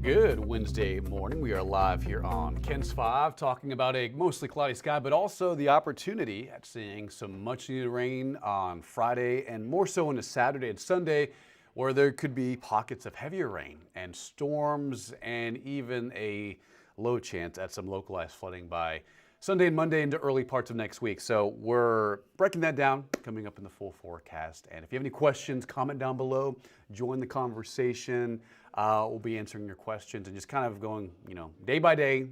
Good Wednesday morning. We are live here on KENS 5 talking about a mostly cloudy sky, but also the opportunity at seeing some much needed rain on Friday and more so into Saturday and Sunday, where there could be pockets of heavier rain and storms and even a low chance at some localized flooding by Sunday and Monday into early parts of next week. So we're breaking that down coming up in the full forecast. And if you have any questions, comment down below, join the conversation. We'll be answering your questions and just kind of going, day by day,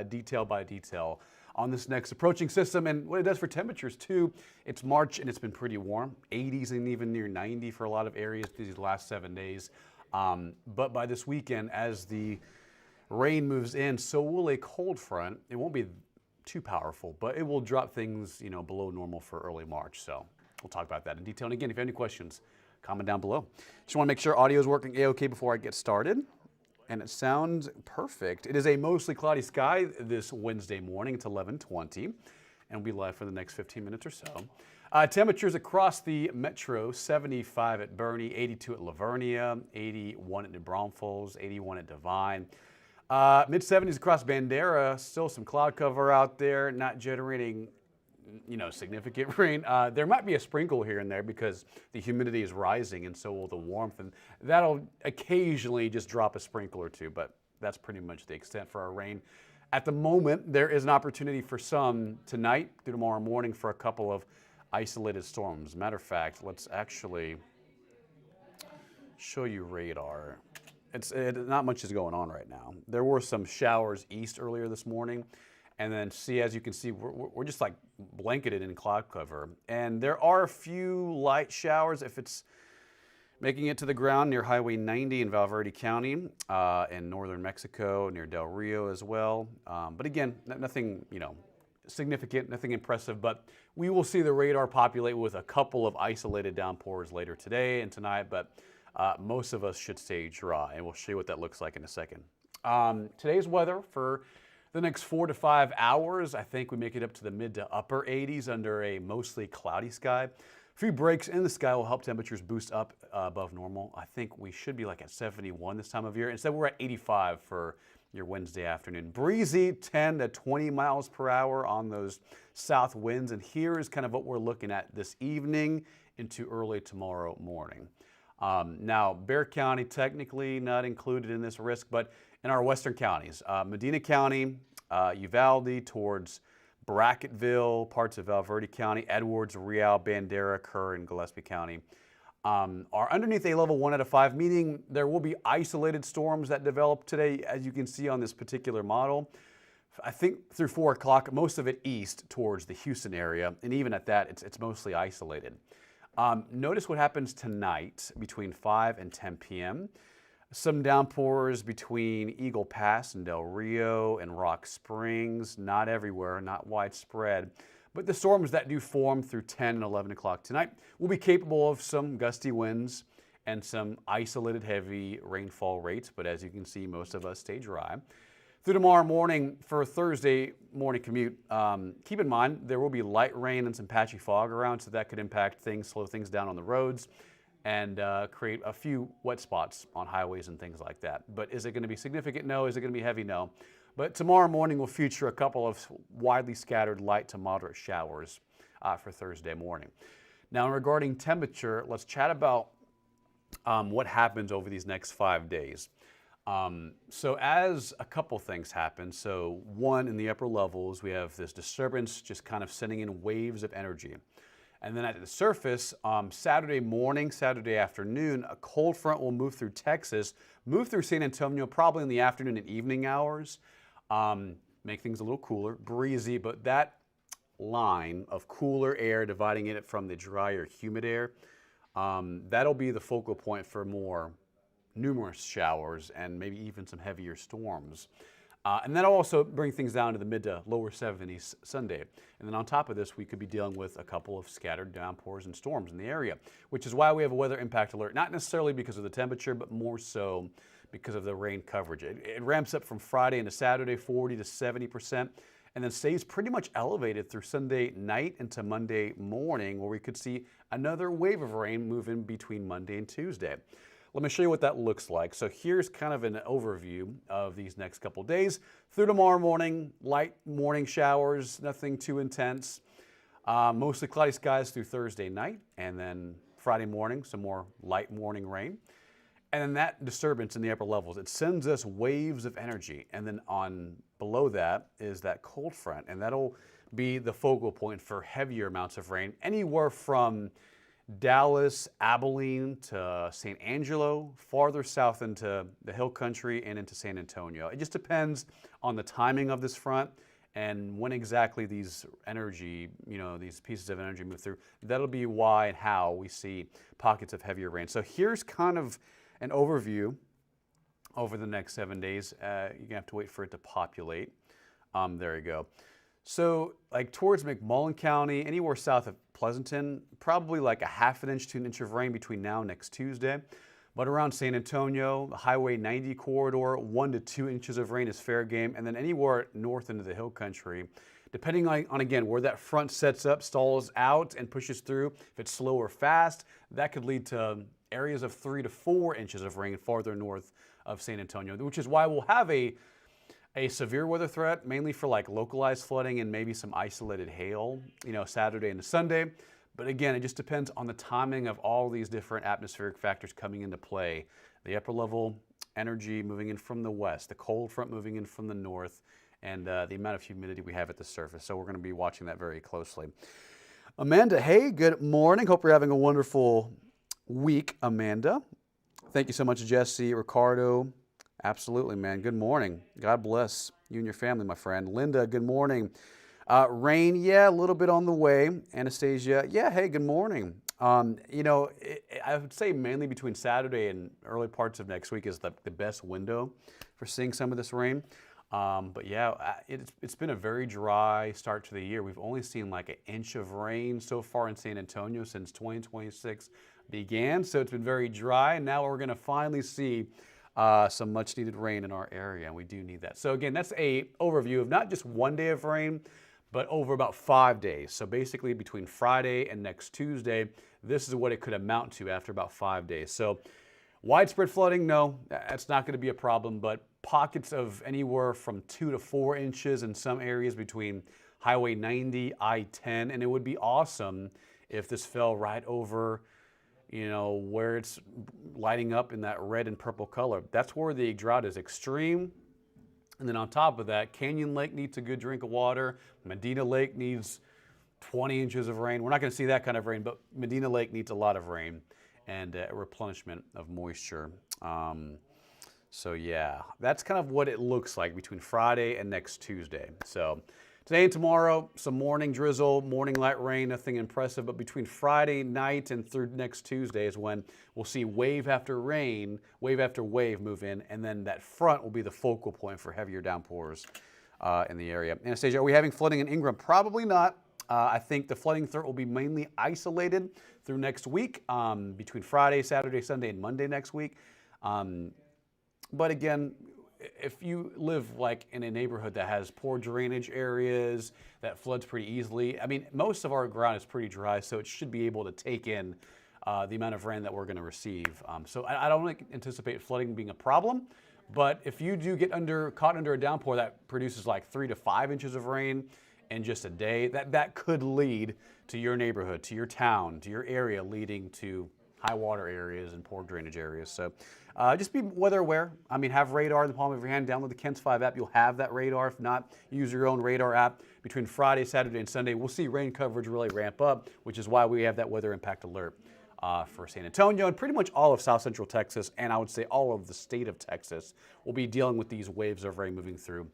detail by detail on this next approaching system and what it does for temperatures too. It's March and it's been pretty warm, 80s and even near 90 for a lot of areas these last 7 days. But by this weekend, as the rain moves in, so will a cold front. It won't be too powerful, but it will drop things, below normal for early March. So we'll talk about that in detail. And again, if you have any questions, comment down below. Just want to make sure audio is working A-OK before I get started. And it sounds perfect. It is a mostly cloudy sky this Wednesday morning. It's 11:20, and we'll be live for the next 15 minutes or so. Temperatures across the metro: 75 at Boerne, 82 at Lavernia, 81 at New Braunfels, 81 at Devine. Mid-70s across Bandera. Still some cloud cover out there, not generating significant rain. There might be a sprinkle here and there because the humidity is rising and so will the warmth, and that'll occasionally just drop a sprinkle or two, but that's pretty much the extent for our rain. At the moment, there is an opportunity for some tonight through tomorrow morning for a couple of isolated storms. Matter of fact, let's actually show you radar. Not much is going on right now. There were some showers east earlier this morning. And then as you can see, we're just like blanketed in cloud cover. And there are a few light showers if it's making it to the ground near Highway 90 in Valverde County, in northern Mexico, near Del Rio as well. But again, nothing, significant, nothing impressive. But we will see the radar populate with a couple of isolated downpours later today and tonight. But most of us should stay dry, and we'll show you what that looks like in a second. Today's weather for the next 4 to 5 hours, I think we make it up to the mid to upper 80s under a mostly cloudy sky. A few breaks in the sky will help temperatures boost up above normal. I think we should be like at 71 this time of year. Instead, we're at 85 for your Wednesday afternoon. Breezy, 10 to 20 miles per hour on those south winds. And here is kind of what we're looking at this evening into early tomorrow morning. Now, Bexar County technically not included in this risk, but in our western counties, Medina County, Uvalde towards Brackettville, parts of Valverde County, Edwards, Real, Bandera, Kerr, and Gillespie County are underneath a level 1 out of 5, meaning there will be isolated storms that develop today, as you can see on this particular model. I think through 4 o'clock, most of it east towards the Houston area, and even at that, it's mostly isolated. Notice what happens tonight between 5 and 10 p.m. Some downpours between Eagle Pass and Del Rio and Rock Springs, not everywhere, not widespread. But the storms that do form through 10 and 11 o'clock tonight will be capable of some gusty winds and some isolated heavy rainfall rates. But as you can see, most of us stay dry. Through tomorrow morning for Thursday morning commute, keep in mind there will be light rain and some patchy fog around, so that could impact things, slow things down on the roads, and create a few wet spots on highways and things like that. But is it going to be significant? No. Is it going to be heavy? No. But tomorrow morning will feature a couple of widely scattered light to moderate showers for Thursday morning. Now, regarding temperature, let's chat about what happens over these next 5 days. So as a couple things happen, so one, in the upper levels, we have this disturbance just kind of sending in waves of energy. And then at the surface, Saturday morning, Saturday afternoon, a cold front will move through Texas, move through San Antonio, probably in the afternoon and evening hours, make things a little cooler, breezy, but that line of cooler air dividing it from the drier, humid air, that'll be the focal point for more numerous showers and maybe even some heavier storms. And that'll also bring things down to the mid to lower 70s Sunday. And then on top of this, we could be dealing with a couple of scattered downpours and storms in the area, which is why we have a weather impact alert, not necessarily because of the temperature, but more so because of the rain coverage. It ramps up from Friday into Saturday, 40 to 70%, and then stays pretty much elevated through Sunday night into Monday morning, where we could see another wave of rain move in between Monday and Tuesday. let me show you what that looks like. So here's kind of an overview of these next couple days. Through tomorrow morning, light morning showers, nothing too intense. Mostly cloudy skies through Thursday night, and then Friday morning, some more light morning rain. And then that disturbance in the upper levels, it sends us waves of energy. And then on below that is that cold front, and that'll be the focal point for heavier amounts of rain, anywhere from Dallas, Abilene to San Angelo, farther south into the hill country and into San Antonio. It just depends on the timing of this front and when exactly these energy, these pieces of energy move through. That'll be why and how we see pockets of heavier rain. So here's kind of an overview over the next 7 days. You're gonna have to wait for it to populate. There you go. So like towards McMullen County, anywhere south of Pleasanton, probably like a ½ inch to an inch of rain between now and next Tuesday. But around San Antonio, the Highway 90 corridor, 1 to 2 inches of rain is fair game. And then anywhere north into the hill country, depending on again, where that front sets up, stalls out and pushes through, if it's slow or fast, that could lead to areas of 3 to 4 inches of rain farther north of San Antonio, which is why we'll have a severe weather threat, mainly for like localized flooding and maybe some isolated hail, Saturday and Sunday. But again, it just depends on the timing of all these different atmospheric factors coming into play. The upper level energy moving in from the west, the cold front moving in from the north, and the amount of humidity we have at the surface. So we're going to be watching that very closely. Amanda, hey, good morning. Hope you're having a wonderful week, Amanda. Thank you so much, Jesse, Ricardo. Absolutely, man. Good morning. God bless you and your family, my friend. Linda, good morning. Rain, yeah, a little bit on the way. Anastasia, yeah, hey, good morning. I would say mainly between Saturday and early parts of next week is the best window for seeing some of this rain. But yeah, it's been a very dry start to the year. We've only seen like an inch of rain so far in San Antonio since 2026 began. So it's been very dry. And now we're going to finally see some much needed rain in our area, and we do need that. So again, that's a overview of not just 1 day of rain, but over about 5 days. So basically between Friday and next Tuesday, this is what it could amount to after about 5 days. So widespread flooding, no, that's not going to be a problem, but pockets of anywhere from 2 to 4 inches in some areas between Highway 90, I-10, and it would be awesome if this fell right over where it's lighting up in that red and purple color. That's where the drought is extreme. And then on top of that, Canyon Lake needs a good drink of water. Medina Lake needs 20 inches of rain. We're not going to see that kind of rain, but Medina Lake needs a lot of rain and a replenishment of moisture. So yeah, that's kind of what it looks like between Friday and next Tuesday. So today and tomorrow, some morning drizzle, morning light rain, nothing impressive. But between Friday night and through next Tuesday is when we'll see wave after rain, wave after wave move in. And then that front will be the focal point for heavier downpours in the area. Anastasia, are we having flooding in Ingram? Probably not. I think the flooding threat will be mainly isolated through next week, between Friday, Saturday, Sunday, and Monday next week. But again, if you live like in a neighborhood that has poor drainage areas, that floods pretty easily, I mean, most of our ground is pretty dry, so it should be able to take in the amount of rain that we're going to receive. So I don't anticipate flooding being a problem, but if you do get caught under a downpour that produces like 3 to 5 inches of rain in just a day, that could lead to your neighborhood, to your town, to your area, leading to high water areas and poor drainage areas. So just be weather aware. I mean, have radar in the palm of your hand. Download the KENS 5 app. You'll have that radar. If not, use your own radar app. Between Friday, Saturday, and Sunday, we'll see rain coverage really ramp up, which is why we have that weather impact alert for San Antonio and pretty much all of South Central Texas, and I would say all of the state of Texas will be dealing with these waves of rain moving through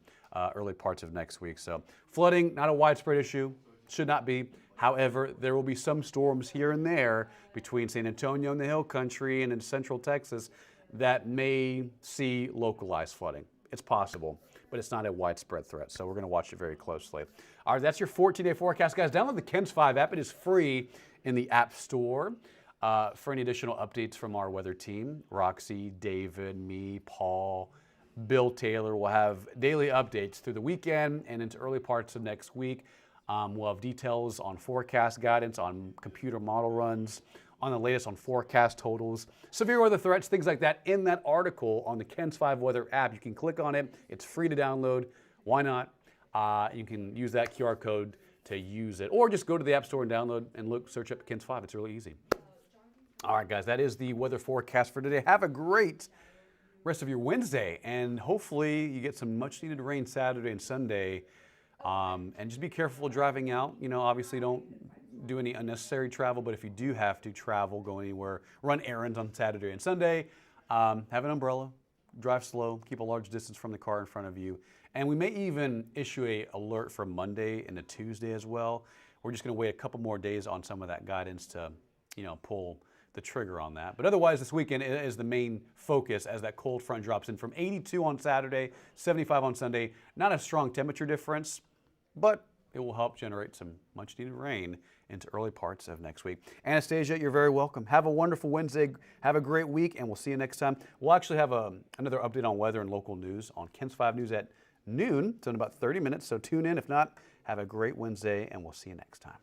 early parts of next week. So flooding, not a widespread issue, should not be. However, there will be some storms here and there between San Antonio and the Hill Country and in Central Texas that may see localized flooding. It's possible, but it's not a widespread threat, so we're going to watch it very closely. All right, that's your 14-day forecast, guys. Download the KENS 5 app. It is free in the App Store. For any additional updates from our weather team, Roxy, David, me, Paul, Bill Taylor will have daily updates through the weekend and into early parts of next week. We'll have details on forecast guidance, on computer model runs, on the latest on forecast totals, severe weather threats, things like that in that article on the KENS 5 Weather app. You can click on it. It's free to download. Why not? You can use that QR code to use it, or just go to the App Store and download and search up KENS 5. It's really easy. All right, guys, that is the weather forecast for today. Have a great rest of your Wednesday, and hopefully you get some much needed rain Saturday and Sunday. And just be careful driving out. You know, obviously don't do any unnecessary travel, but if you do have to travel, go anywhere, run errands on Saturday and Sunday, have an umbrella, drive slow, keep a large distance from the car in front of you. And we may even issue an alert for Monday and a Tuesday as well. We're just going to wait a couple more days on some of that guidance to, you know, pull the trigger on that. But otherwise, this weekend is the main focus as that cold front drops in from 82 on Saturday, 75 on Sunday. Not a strong temperature difference, but it will help generate some much needed rain into early parts of next week. Anastasia, you're very welcome. Have a wonderful Wednesday. Have a great week, and we'll see you next time. We'll actually have another update on weather and local news on KENS 5 News at noon. It's in about 30 minutes, so tune in. If not, have a great Wednesday, and we'll see you next time.